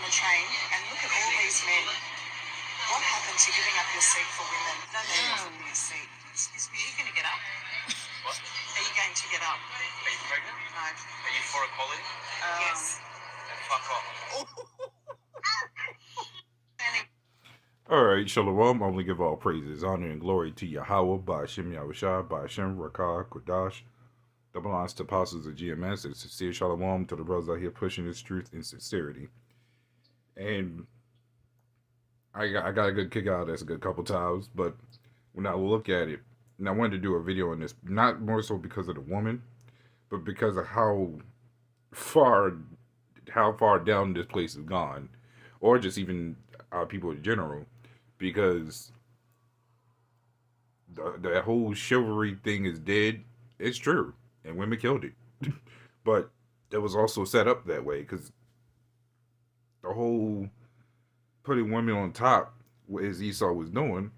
the train and look at all these men. What happened to giving up your seat for women? No man offered me a seat. Excuse me, are you going to get up? What? Are you going to get up? Are you pregnant? No. Are you for equality? Yes. And fuck off. Alright, Shalom, only give all praises, honor, and glory to Yahawah, YAHAWAHSHI'S, Rakah, Kodash. Double honors to apostles of GMS, and sincere Shalom to the brothers out here pushing this truth in sincerity. And I got a good kick out of this a good couple times, but when I look at it, and I wanted to do a video on this, not more so because of the woman, but because of how far down this place has gone, or just even people in general, because the whole chivalry thing is dead. It's true, and women killed it, but it was also set up that way because the whole putting women on top, as Esau was doing,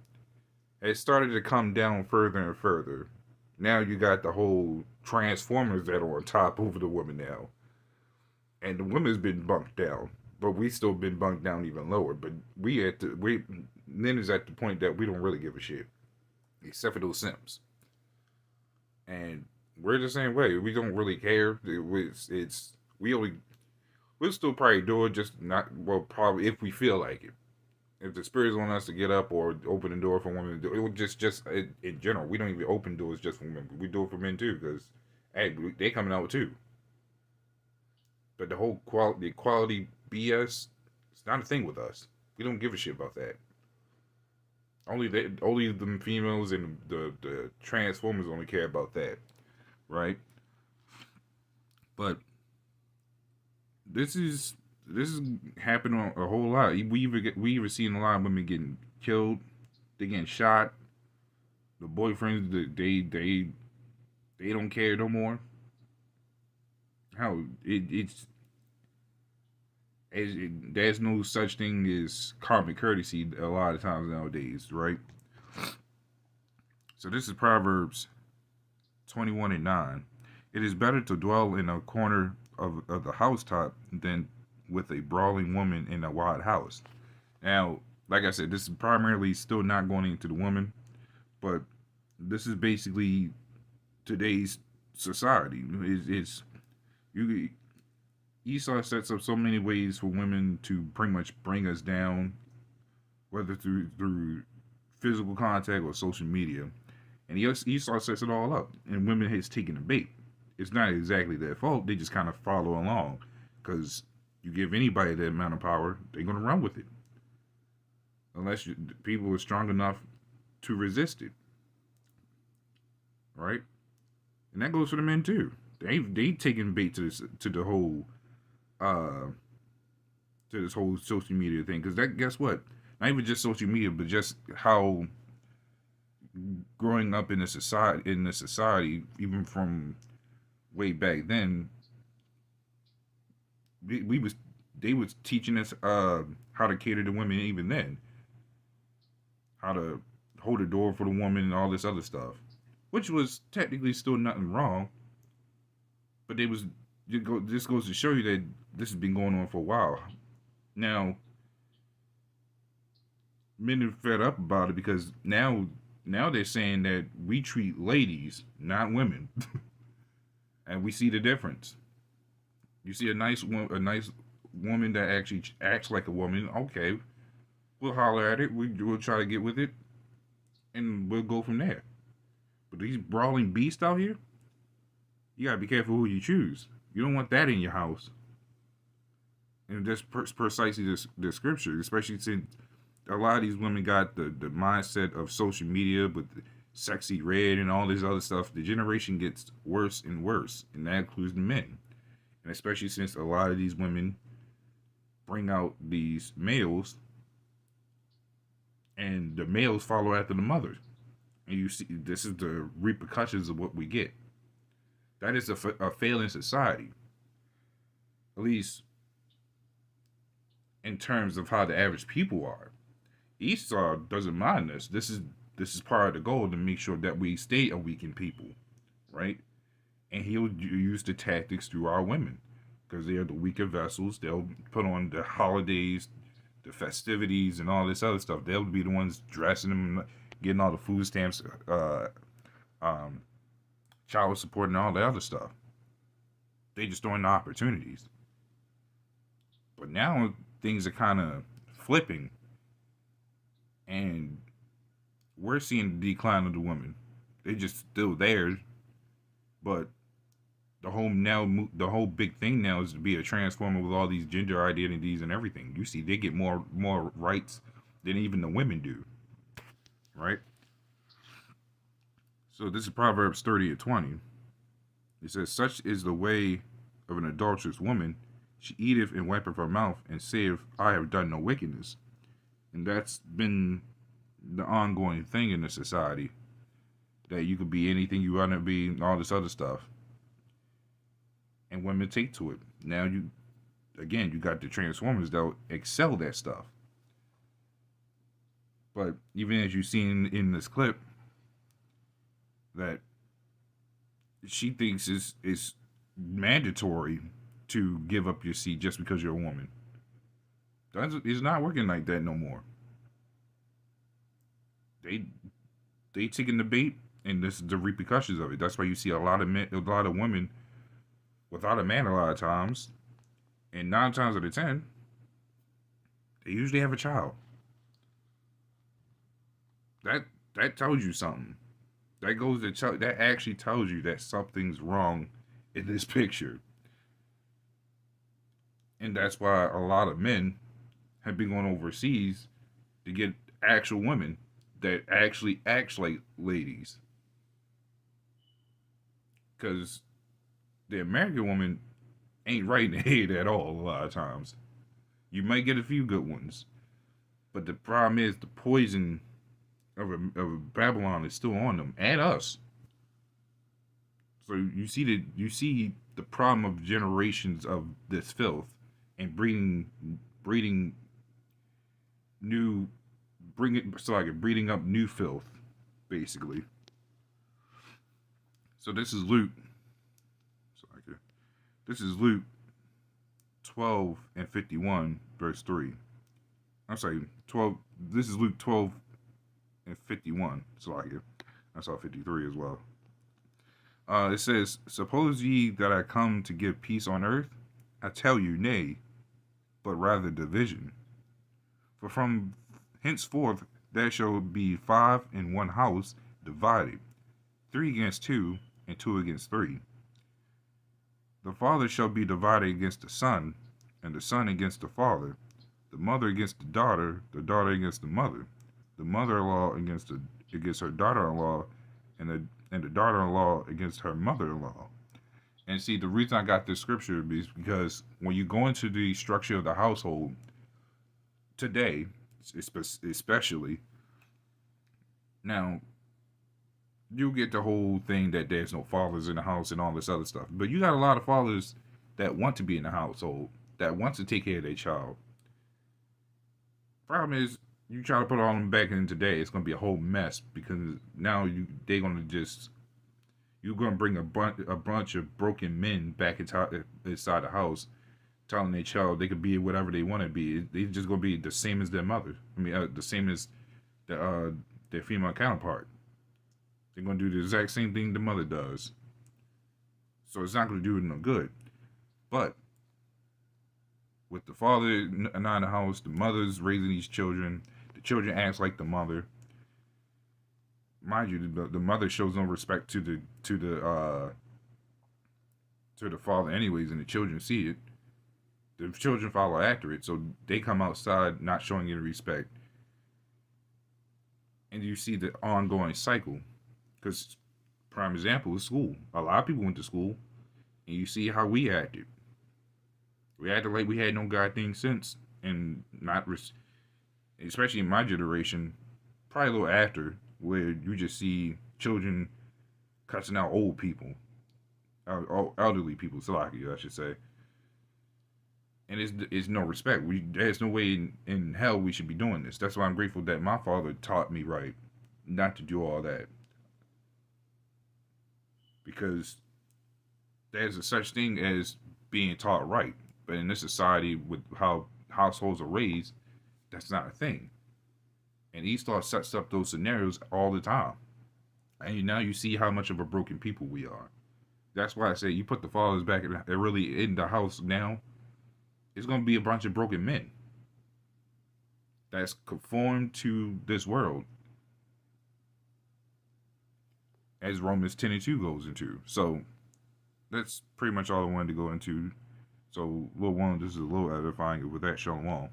it started to come down further and further. Now you got the whole Transformers that are on top over the women now, and the women's been bumped down. But we still been bunked down even lower. But then is at the point that we don't really give a shit, except for those simps. And we're the same way. We don't really care. We'll still probably do it, just not, well, probably if we feel like it. If the spirit's on us to get up or open the door for women to do it, just in general, we don't even open doors just for women. We do it for men too, because hey, they coming out too. But the whole equality BS, it's not a thing with us. We don't give a shit about that. Only the females and the Transformers only care about that, right? But this is happening a whole lot. We even seen a lot of women getting killed, they getting shot. The boyfriends, they don't care no more. How there's no such thing as common courtesy a lot of times nowadays, right? So this is Proverbs 21:9. It is better to dwell in a corner of the housetop than with a brawling woman in a wide house. Now, like I said, this is primarily still not going into the woman, but this is basically today's society. Esau sets up so many ways for women to pretty much bring us down, whether through physical contact or social media. And Esau sets it all up, and women has taken the bait. It's not exactly their fault. They just kind of follow along, because you give anybody that amount of power, they're going to run with it. Unless people are strong enough to resist it. Right? And that goes for the men too. They taking bait to the whole to this whole social media thing, because that, guess what, not even just social media, but just how growing up in the society, even from way back then, they was teaching us how to cater to women even then, how to hold a door for the woman and all this other stuff, which was technically still nothing wrong, but this goes to show you that this has been going on for a while. Now, men are fed up about it because now they're saying that we treat ladies, not women, and we see the difference. You see a nice woman that actually acts like a woman. Okay, we'll holler at it. We'll try to get with it, and we'll go from there. But these brawling beasts out here, you gotta be careful who you choose. You don't want that in your house. And that's precisely the scripture, especially since a lot of these women got the mindset of social media with the sexy red and all this other stuff. The generation gets worse and worse, and that includes the men. And especially since a lot of these women bring out these males, and the males follow after the mothers. And you see, this is the repercussions of what we get. That is a failing society. At least in terms of how the average people are. Esau doesn't mind this. This is part of the goal, to make sure that we stay a weakened people, right? And he'll use the tactics through our women. because they are the weaker vessels. They'll put on the holidays, the festivities, and all this other stuff. They'll be the ones dressing them, getting all the food stamps, um, child support, and all the other stuff. They just throwing the opportunities. But now things are kind of flipping, and we're seeing the decline of the women. They're just still there, but the whole big thing now is to be a transformer with all these gender identities and everything. You see, they get more rights than even the women do, right? So this is Proverbs 30:20. It says, "Such is the way of an adulterous woman; she eateth and wipeth her mouth, and saith, I have done no wickedness." And that's been the ongoing thing in the society, that you could be anything you want to be, and all this other stuff. And women take to it. Now you got the transformers that excel that stuff. But even as you seen in this clip, that she thinks is mandatory to give up your seat just because you're a woman. It's not working like that no more. They taking the bait, and this is the repercussions of it. That's why you see a lot of women without a man a lot of times, and 9 times out of 10, they usually have a child. That tells you something. That actually tells you that something's wrong in this picture. And that's why a lot of men have been going overseas to get actual women that actually act like ladies. Because the American woman ain't right in the head at all a lot of times. You might get a few good ones. But the problem is the poison of Babylon is still on them and us. So you see the problem of generations of this filth and breeding up new filth, basically. So this is Luke. This is Luke 12:51, verse 3. I'm sorry, 12. This is Luke 12:51. I saw 53 as well. It says, "Suppose ye that I come to give peace on earth? I tell you, nay, but rather division. For from henceforth there shall be 5 in one house divided, 3 against 2, and 2 against 3. The father shall be divided against the son, and the son against the father, the mother against the daughter against the mother-in-law against her daughter-in-law, and the daughter-in-law against her mother-in-law." And see, the reason I got this scripture is because when you go into the structure of the household today, especially now, you get the whole thing that there's no fathers in the house and all this other stuff. But you got a lot of fathers that want to be in the household, that want to take care of their child. Problem is, you try to put all them back in today, it's going to be a whole mess, because now you're going to bring a bunch of broken men back inside the house, telling their child they could be whatever they want to be. They're just going to be the same as their mother. The same as their female counterpart. They're going to do the exact same thing the mother does. So it's not going to do it no good. But with the father not in the house, the mother's raising these children. The children act like the mother. Mind you, the mother shows no respect to the father anyways, and the children see it. The children follow after it, so they come outside not showing any respect. And you see the ongoing cycle. Because, prime example is school. A lot of people went to school, and you see how we acted. We acted like we had no goddamn sense, and especially in my generation, probably a little after, where you just see children cussing out old people, elderly people, I should say. And it's no respect. There's no way in hell we should be doing this. That's why I'm grateful that my father taught me right, not to do all that. Because there's a such thing as being taught right. But in this society, with how households are raised, that's not a thing. And Esau sets up those scenarios all the time. And now you see how much of a broken people we are. That's why I say you put the fathers back really in the house now. It's going to be a bunch of broken men that's conformed to this world, as Romans 10 and 2 goes into. So that's pretty much all I wanted to go into. So, little one, this is a little edifying. With that, shalom.